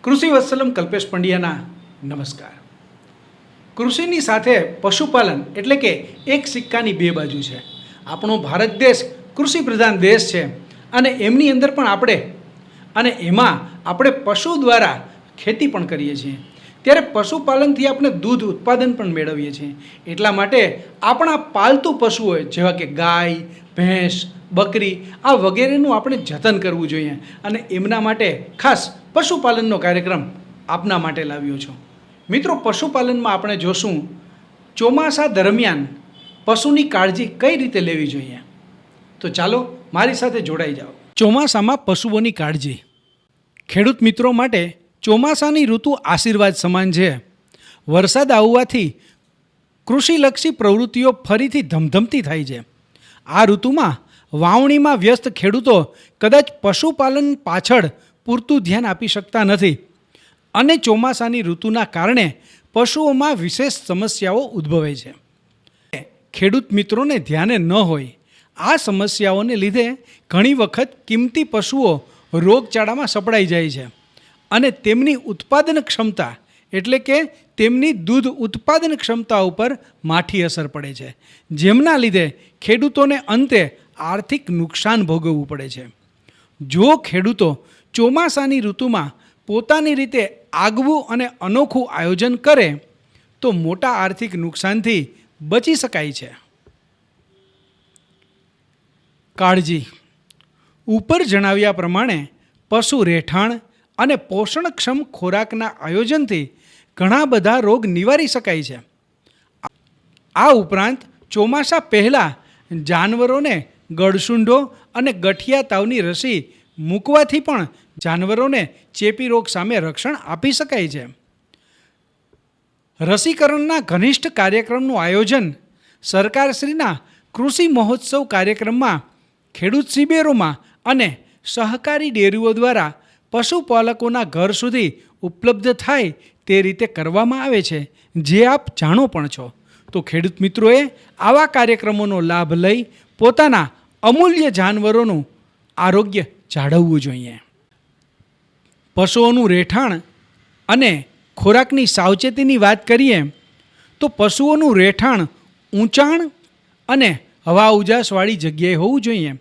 કૃષિ વત્સલમ કલ્પેશ પંડ્યાના નમસ્કાર. કૃષિની સાથે પશુપાલન એટલે કે એક સિક્કાની બે બાજુ છે. આપણો ભારત દેશ કૃષિ પ્રધાન દેશ છે અને એમની અંદર પણ આપણે પશુ દ્વારા ખેતી પણ કરીએ છીએ. ત્યારે પશુપાલનથી આપણે દૂધ ઉત્પાદન પણ મેળવીએ છીએ. એટલા માટે આપણા પાલતુ પશુઓ જેવા કે ગાય, ભેંસ, બકરી આ વગેરેનું આપણે જતન કરવું જોઈએ અને એમના માટે ખાસ પશુપાલનનો કાર્યક્રમ આપના માટે લાવ્યો છું. મિત્રો, પશુપાલનમાં આપણે જોશું ચોમાસા દરમિયાન પશુની કાળજી કઈ રીતે લેવી જોઈએ. તો ચાલો મારી સાથે જોડાઈ જાઓ. ચોમાસામાં પશુઓની કાળજી. ખેડૂત મિત્રો માટે ચોમાસાની ઋતુ આશીર્વાદ સમાન છે. વરસાદ આવવાથી કૃષિલક્ષી પ્રવૃત્તિઓ ફરીથી ધમધમતી થાય છે. આ ઋતુમાં વાવણીમાં વ્યસ્ત ખેડૂતો કદાચ પશુપાલન પાછળ પૂરતું ધ્યાન આપી શકતા નથી અને ચોમાસાની ઋતુના કારણે પશુઓમાં વિશેષ સમસ્યાઓ ઉદ્ભવે છે. ખેડૂત મિત્રોને ધ્યાને ન હોય આ સમસ્યાઓને લીધે ઘણી વખત કિંમતી પશુઓ રોગચાળામાં સપડાઈ જાય છે અને તેમની ઉત્પાદન ક્ષમતા એટલે કે તેમની દૂધ ઉત્પાદન ક્ષમતા ઉપર માઠી અસર પડે છે, જેમના લીધે ખેડૂતોને અંતે આર્થિક નુકસાન ભોગવવું પડે છે. જો ખેડૂતો ચોમાસાની ઋતુમાં પોતાની રીતે આગવું અને અનોખું આયોજન કરે તો મોટા આર્થિક નુકસાનથી બચી શકાય છે. કાળજી. ઉપર જણાવ્યા પ્રમાણે પશુ રહેઠાણ અને પોષણક્ષમ ખોરાકના આયોજનથી ઘણા બધા રોગ નિવારી શકાય છે. આ ઉપરાંત ચોમાસા પહેલાં જાનવરોને ગળસુંઢો અને ગઠિયા તાવની રસી મૂકવાથી પણ જાનવરોને ચેપી રોગ સામે રક્ષણ આપી શકાય છે. રસીકરણના ઘનિષ્ઠ કાર્યક્રમનું આયોજન સરકારશ્રીના કૃષિ મહોત્સવ કાર્યક્રમમાં, ખેડૂત શિબિરોમાં અને સહકારી ડેરીઓ દ્વારા પશુપાલકોના ઘર સુધી ઉપલબ્ધ થાય તે રીતે કરવામાં આવે છે, જે આપ જાણો પણ છો. તો ખેડૂત મિત્રોએ આવા કાર્યક્રમોનો લાભ લઈ પોતાના અમૂલ્ય જાનવરોનું આરોગ્ય જાળવવું જોઈએ. પશુઓનું રહેઠાણ અને ખોરાકની સાવચેતીની વાત કરીએ તો પશુઓનું રહેઠાણ ઊંચાણ અને હવા ઉજાસવાળી જગ્યાએ હોવું જોઈએ,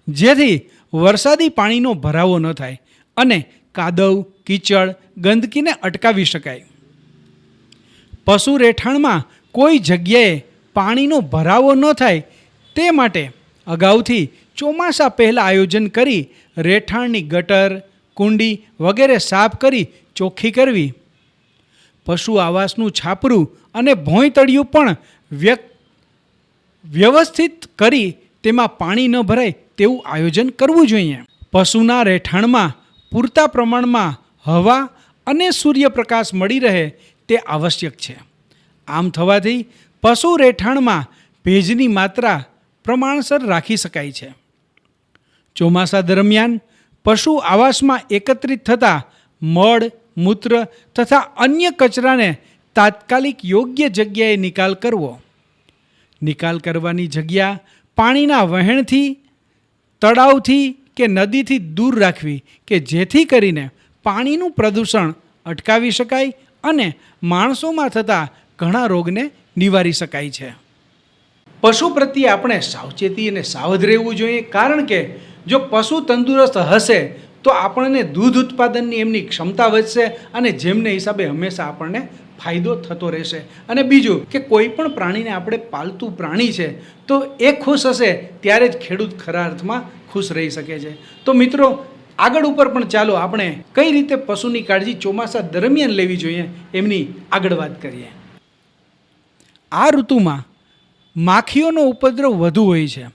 જેથી વરસાદી પાણીનો ભરાવો ન થાય અને કાદવ, કીચડ, ગંદકીને અટકાવી શકાય. પશુ રહેઠાણમાં કોઈ જગ્યાએ પાણીનો ભરાવો ન થાય તે માટે અગાઉથી ચોમાસા પહેલાં આયોજન કરી રહેઠાણની ગટર, કુંડી વગેરે સાફ કરી ચોખ્ખી કરવી. પશુ આવાસનું છાપરું અને ભોંયતળિયું પણ વ્યવસ્થિત કરી તેમાં પાણી ન ભરાય તેવું આયોજન કરવું જોઈએ. પશુના રહેઠાણમાં પૂરતા પ્રમાણમાં હવા અને સૂર્યપ્રકાશ મળી રહે તે આવશ્યક છે. આમ થવાથી પશુ રહેઠાણમાં ભેજની માત્રા પ્રમાણસર રાખી શકાય છે. ચોમાસા દરમિયાન પશુ આવાસમાં એકત્રિત થતા મળ, મૂત્ર તથા અન્ય કચરાને તાત્કાલિક યોગ્ય જગ્યાએ નિકાલ કરવો. નિકાલ કરવાની જગ્યા પાણીના વહેણથી, તળાવથી કે નદીથી દૂર રાખવી કે જેથી કરીને પાણીનું પ્રદૂષણ અટકાવી શકાય અને માણસોમાં થતા ઘણા રોગને નિવારી શકાય છે. પશુ પ્રત્યે આપણે સાવચેતી અને સાવધ રહેવું જોઈએ, કારણ કે જો પશુ તંદુરસ્ત હશે તો આપણને દૂધ ઉત્પાદનની એમની ક્ષમતા વધશે અને જેમને હિસાબે હંમેશા આપણને ફાયદો થતો રહેશે. અને બીજું કે કોઈ પણ પ્રાણીને આપણે પાલતું પ્રાણી છે તો એ ખુશ હશે ત્યારે જ ખેડૂત ખરા અર્થમાં ખુશ રહી શકે છે. તો મિત્રો, આગળ ઉપર પણ ચાલો આપણે કઈ રીતે પશુની કાળજી ચોમાસા દરમિયાન લેવી જોઈએ એમની આગળ વાત કરીએ. આ ઋતુમાં માખીઓનો ઉપદ્રવ વધુ હોય છે,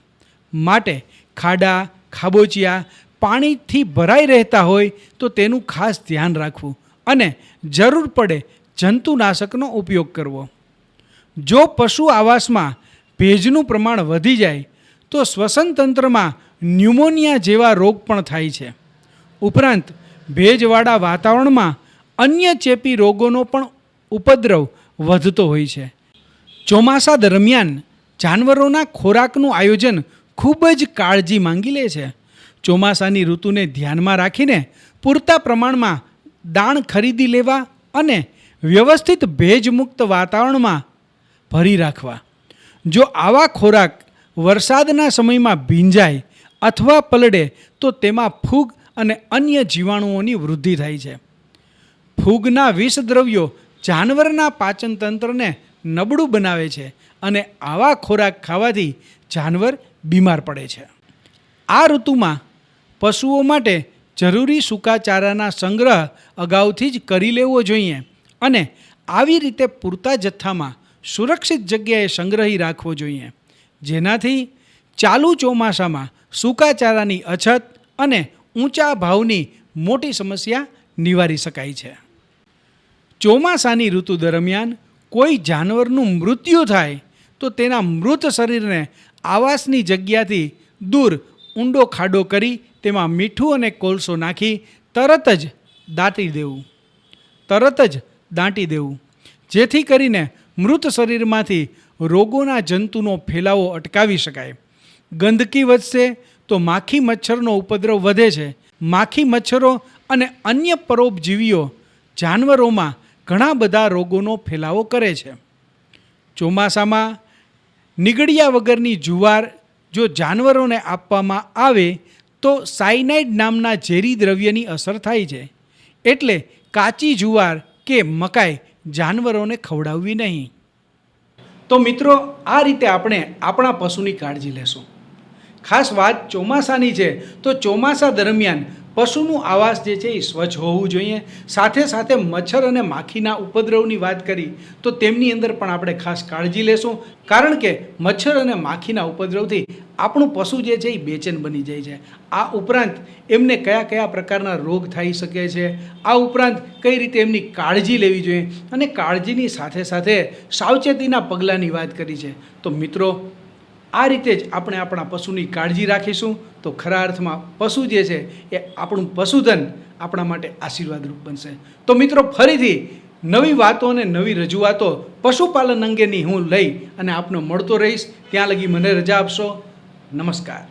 માટે ખાડા, ખાબોચિયા પાણીથી ભરાઈ રહેતા હોય તો તેનું ખાસ ધ્યાન રાખવું અને જરૂર પડે જંતુનાશકનો ઉપયોગ કરવો. જો પશુ આવાસમાં ભેજનું પ્રમાણ વધી જાય તો શ્વસન તંત્રમાં ન્યુમોનિયા જેવા રોગ પણ થાય છે. ઉપરાંત ભેજવાળા વાતાવરણમાં અન્ય ચેપી રોગોનો પણ ઉપદ્રવ વધતો હોય છે. ચોમાસા દરમિયાન જાનવરોના ખોરાકનું આયોજન ખૂબ જ કાળજી માંગી લે છે. ચોમાસાની ઋતુને ધ્યાનમાં રાખીને પૂરતા પ્રમાણમાં દાણ ખરીદી લેવા અને વ્યવસ્થિત ભેજમુક્ત વાતાવરણમાં ભરી રાખવા. જો આવા ખોરાક વરસાદના સમયમાં ભીંજાય અથવા પલળે તો તેમાં ફૂગ અને અન્ય જીવાણુઓની વૃદ્ધિ થાય છે. ફૂગના વિષદ્રવ્યો જાનવરના પાચન તંત્રને નબળું બનાવે છે અને આવા ખોરાક ખાવાથી જાનવર બીમાર પડે છે. આ ઋતુમાં પશુઓ માટે જરૂરી સૂકાચારાના સંગ્રહ અગાઉથી જ કરી લેવો જોઈએ અને આવી રીતે પૂરતા જથ્થામાં સુરક્ષિત જગ્યાએ સંગ્રહી રાખવો જોઈએ, જેનાથી ચાલુ ચોમાસામાં સૂકાચારાની અછત અને ઊંચા ભાવની મોટી સમસ્યા નિવારી શકાય છે. ચોમાસાની ઋતુ દરમિયાન કોઈ જાનવરનું મૃત્યુ થાય તો તેના મૃત શરીરને આવાસની જગ્યાથી દૂર ઊંડો ખાડો કરી તેમાં મીઠું અને કોલસો નાખી તરત જ દાંટી દેવું, જેથી કરીને મૃત શરીરમાંથી રોગોના જંતુનો ફેલાવો અટકાવી શકાય. ગંદકી વધશે તો માખી મચ્છરનો ઉપદ્રવ વધે છે. માખી મચ્છરો અને અન્ય પરોપજીવીઓ જાનવરોમાં ઘણા બધા રોગોનો ફેલાવો કરે છે. ચોમાસામાં નીગળ્યા વગરની જુવાર જો જાનવરોને આપવામાં આવે તો સાયનાઇડ નામના ઝેરી દ્રવ્યની અસર થાય છે. એટલે કાચી જુવાર કે મકાઈ જાનવરોને ખવડાવવી નહીં. તો મિત્રો, આ રીતે આપણે આપણા પશુની કાળજી લેશું. ખાસ વાત ચોમાસાની છે તો ચોમાસા દરમિયાન પશુનું આવાસ જે છે એ સ્વચ્છ હોવું જોઈએ. સાથે સાથે મચ્છર અને માખીના ઉપદ્રવની વાત કરી તો તેમની અંદર પણ આપણે ખાસ કાળજી લેશું, કારણ કે મચ્છર અને માખીના ઉપદ્રવથી આપણું પશુ જે છે એ બેચેન બની જાય છે. આ ઉપરાંત એમને કયા કયા પ્રકારના રોગ થઈ શકે છે, આ ઉપરાંત કઈ રીતે એમની કાળજી લેવી જોઈએ અને કાળજીની સાથે સાથે સાવચેતીના પગલાંની વાત કરી છે. તો મિત્રો, આ રીતે જ આપણે આપણા પશુની કાળજી રાખીશું તો ખરા અર્થમાં પશુ જે છે એ આપણું પશુધન આપણા માટે આશીર્વાદરૂપ બનશે. તો મિત્રો, ફરીથી નવી વાતો અને નવી રજૂઆતો પશુપાલન અંગેની હું લઈ અને આપને મળતો રહીશ. ત્યાં લગી મને રજા આપશો. નમસ્કાર.